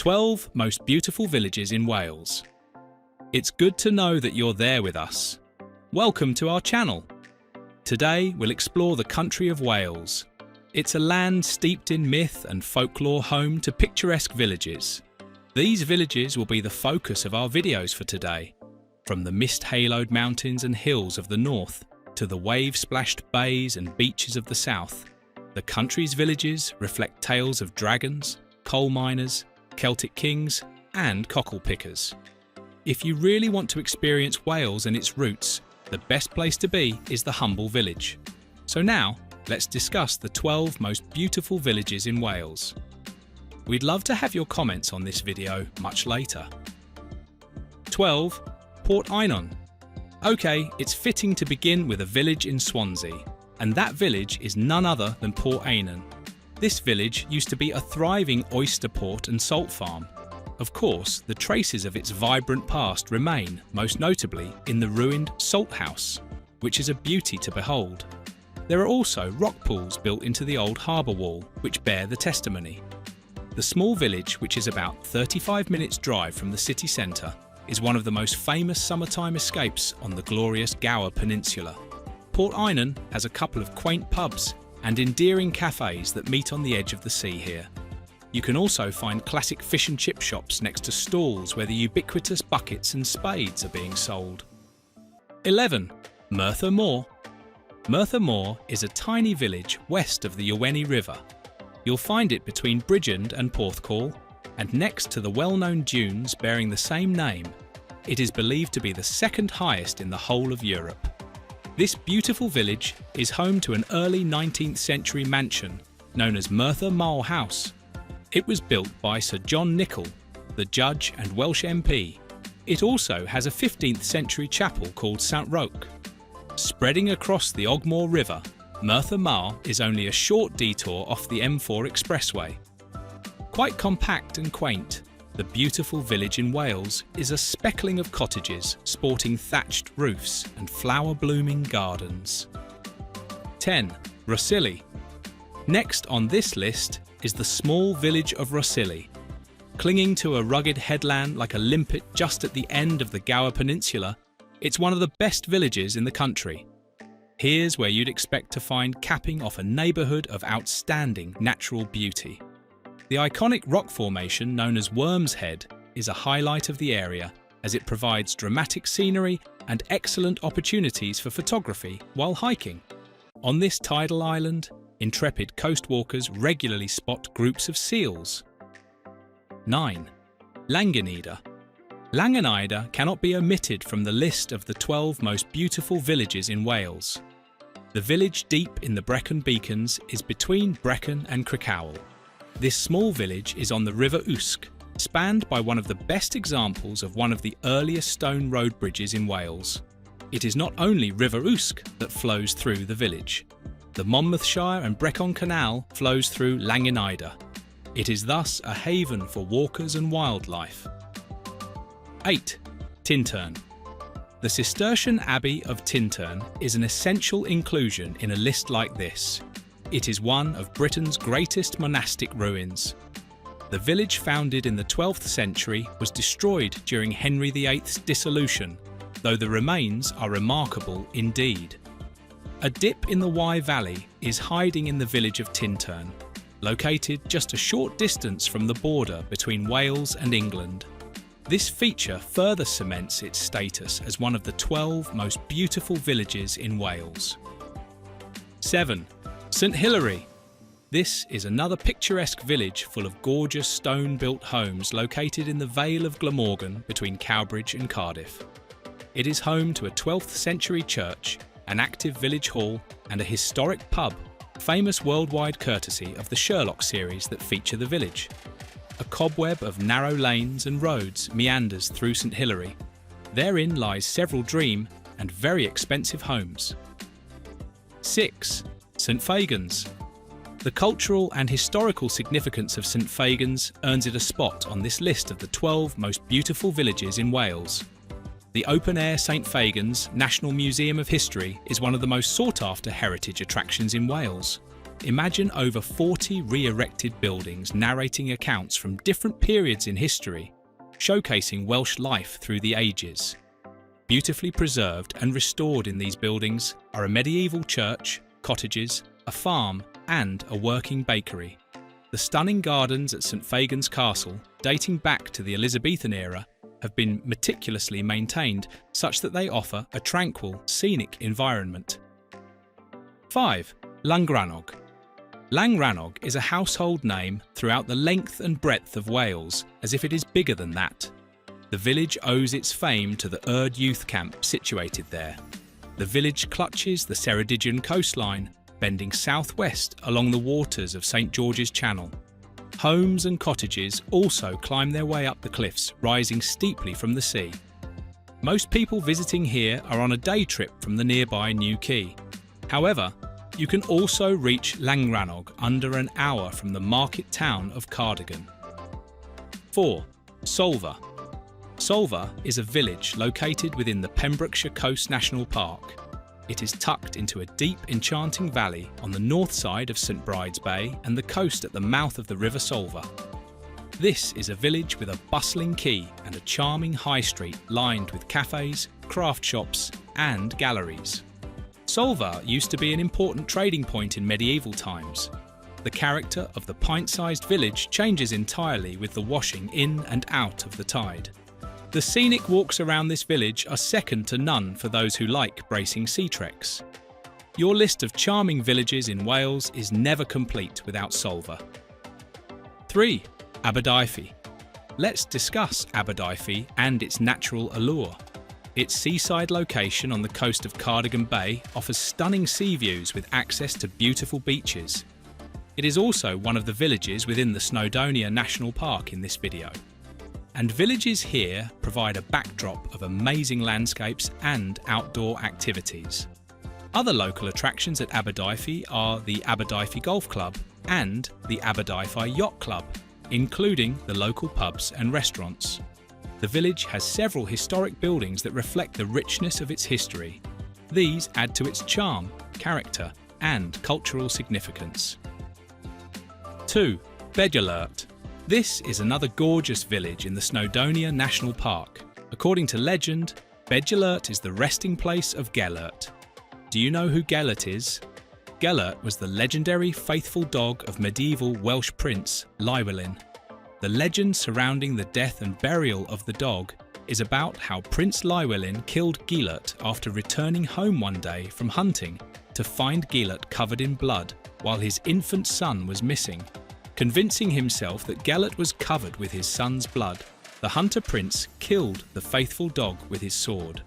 12 most beautiful villages in Wales. It's good to know that you're there with us. Welcome to our channel. Today we'll explore the country of Wales. It's a land steeped in myth and folklore, home to picturesque villages. These villages will be the focus of our videos for today. From the mist-haloed mountains and hills of the north to the wave-splashed bays and beaches of the south, the country's villages reflect tales of dragons, coal miners, Celtic kings and cockle pickers. If you really want to experience Wales and its roots, the best place to be is the humble village. So now, let's discuss the 12 most beautiful villages in Wales. We'd love to have your comments on this video much later. 12. Port Eynon. Okay, it's fitting to begin with a village in Swansea, and that village is none other than Port Eynon. This village used to be a thriving oyster port and salt farm. Of course, the traces of its vibrant past remain, most notably in the ruined salt house, which is a beauty to behold. There are also rock pools built into the old harbour wall, which bear the testimony. The small village, which is about 35 minutes drive from the city centre, is one of the most famous summertime escapes on the glorious Gower Peninsula. Port Eynon has a couple of quaint pubs and endearing cafes that meet on the edge of the sea here. You can also find classic fish and chip shops next to stalls where the ubiquitous buckets and spades are being sold. 11. Merthyr Mawr. Merthyr Mawr is a tiny village west of the Ewenny River. You'll find it between Bridgend and Porthcawl, and next to the well-known dunes bearing the same name. It is believed to be the second highest in the whole of Europe. This beautiful village is home to an early 19th century mansion known as Merthyr Mawr House. It was built by Sir John Nicol, the judge and Welsh MP. It also has a 15th century chapel called St Roch. Spreading across the Ogmore River, Merthyr Mawr is only a short detour off the M4 expressway. Quite compact and quaint, the beautiful village in Wales is a speckling of cottages sporting thatched roofs and flower-blooming gardens. 10. Rhossili. Next on this list is the small village of Rhossili. Clinging to a rugged headland like a limpet just at the end of the Gower Peninsula, it's one of the best villages in the country. Here's where you'd expect to find capping off a neighbourhood of outstanding natural beauty. The iconic rock formation known as Worm's Head is a highlight of the area, as it provides dramatic scenery and excellent opportunities for photography while hiking. On this tidal island, intrepid coastwalkers regularly spot groups of seals. 9. Llangenida. Llangenida cannot be omitted from the list of the 12 most beautiful villages in Wales. The village deep in the Brecon Beacons is between Brecon and Crickhowell. This small village is on the River Usk, spanned by one of the best examples of one of the earliest stone road bridges in Wales. It is not only River Usk that flows through the village. The Monmouthshire and Brecon Canal flows through Llangenida. It is thus a haven for walkers and wildlife. 8. Tintern. The Cistercian Abbey of Tintern is an essential inclusion in a list like this. It is one of Britain's greatest monastic ruins. The village, founded in the 12th century, was destroyed during Henry VIII's dissolution, though the remains are remarkable indeed. A dip in the Wye Valley is hiding in the village of Tintern, located just a short distance from the border between Wales and England. This feature further cements its status as one of the 12 most beautiful villages in Wales. 7. St Hilary. This is another picturesque village full of gorgeous stone-built homes located in the Vale of Glamorgan between Cowbridge and Cardiff. It is home to a 12th century church, an active village hall and a historic pub, famous worldwide courtesy of the Sherlock series that feature the village. A cobweb of narrow lanes and roads meanders through St Hilary. Therein lies several dream and very expensive homes. 6. St Fagans. The cultural and historical significance of St Fagans earns it a spot on this list of the 12 most beautiful villages in Wales. The open-air St Fagans National Museum of History is one of the most sought-after heritage attractions in Wales. Imagine over 40 re-erected buildings narrating accounts from different periods in history, showcasing Welsh life through the ages. Beautifully preserved and restored in these buildings are a medieval church, cottages, a farm, and a working bakery. The stunning gardens at St Fagan's Castle, dating back to the Elizabethan era, have been meticulously maintained such that they offer a tranquil, scenic environment. 5. Llangrannog. Llangrannog is a household name throughout the length and breadth of Wales, as if it is bigger than that. The village owes its fame to the Urd Youth Camp situated there. The village clutches the Ceredigion coastline, bending southwest along the waters of St George's Channel. Homes and cottages also climb their way up the cliffs, rising steeply from the sea. Most people visiting here are on a day trip from the nearby New Quay. However, you can also reach Llangrannog under an hour from the market town of Cardigan. 4. Solva. Solva is a village located within the Pembrokeshire Coast National Park. It is tucked into a deep, enchanting valley on the north side of St Bride's Bay and the coast at the mouth of the River Solva. This is a village with a bustling quay and a charming high street lined with cafes, craft shops and galleries. Solva used to be an important trading point in medieval times. The character of the pint-sized village changes entirely with the washing in and out of the tide. The scenic walks around this village are second to none for those who like bracing sea treks. Your list of charming villages in Wales is never complete without Solva. 3. Aberdyfi. Let's discuss Aberdyfi and its natural allure. Its seaside location on the coast of Cardigan Bay offers stunning sea views with access to beautiful beaches. It is also one of the villages within the Snowdonia National Park in this video. And villages here provide a backdrop of amazing landscapes and outdoor activities. Other local attractions at Aberdyfi are the Aberdyfi Golf Club and the Aberdyfi Yacht Club, including the local pubs and restaurants. The village has several historic buildings that reflect the richness of its history. These add to its charm, character, and cultural significance. 2. Beidearlert. This is another gorgeous village in the Snowdonia National Park. According to legend, Beidearlert is the resting place of Gelert. Do you know who Gelert is? Gelert was the legendary faithful dog of medieval Welsh prince Llywelyn. The legend surrounding the death and burial of the dog is about how Prince Llywelyn killed Gelert after returning home one day from hunting to find Gelert covered in blood while his infant son was missing. Convincing himself that Gelert was covered with his son's blood, the hunter prince killed the faithful dog with his sword.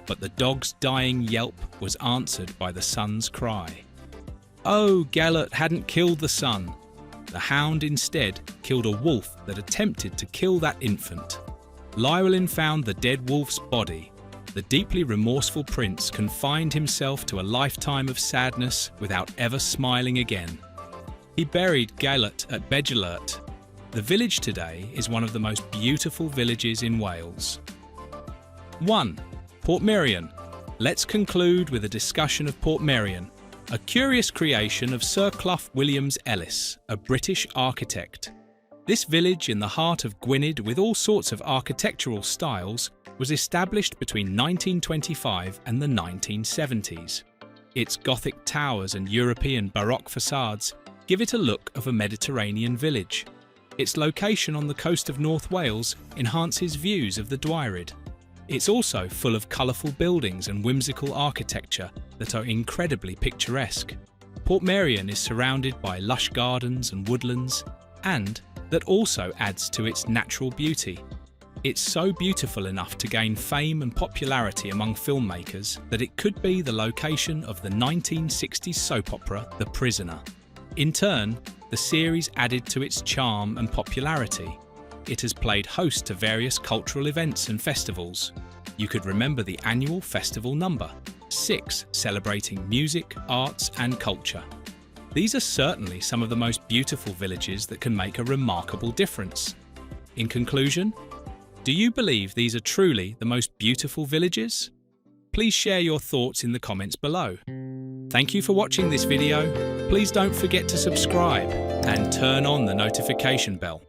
But the dog's dying yelp was answered by the son's cry. Oh, Gelert hadn't killed the son. The hound instead killed a wolf that attempted to kill that infant. Llywelyn found the dead wolf's body. The deeply remorseful prince confined himself to a lifetime of sadness without ever smiling again. He buried Gelert at Beidearlert. The village today is one of the most beautiful villages in Wales. 1. Portmeirion. Let's conclude with a discussion of Portmeirion, a curious creation of Sir Clough Williams-Ellis, a British architect. This village in the heart of Gwynedd with all sorts of architectural styles was established between 1925 and the 1970s. Its Gothic towers and European Baroque facades give it a look of a Mediterranean village. Its location on the coast of North Wales enhances views of the Dwyrid. It's also full of colourful buildings and whimsical architecture that are incredibly picturesque. Portmeirion is surrounded by lush gardens and woodlands, and that also adds to its natural beauty. It's so beautiful enough to gain fame and popularity among filmmakers that it could be the location of the 1960s soap opera The Prisoner. In turn, the series added to its charm and popularity. It has played host to various cultural events and festivals. You could remember the annual festival number 6, celebrating music, arts and culture. These are certainly some of the most beautiful villages that can make a remarkable difference. In conclusion, do you believe these are truly the most beautiful villages? Please share your thoughts in the comments below. Thank you for watching this video. Please don't forget to subscribe and turn on the notification bell.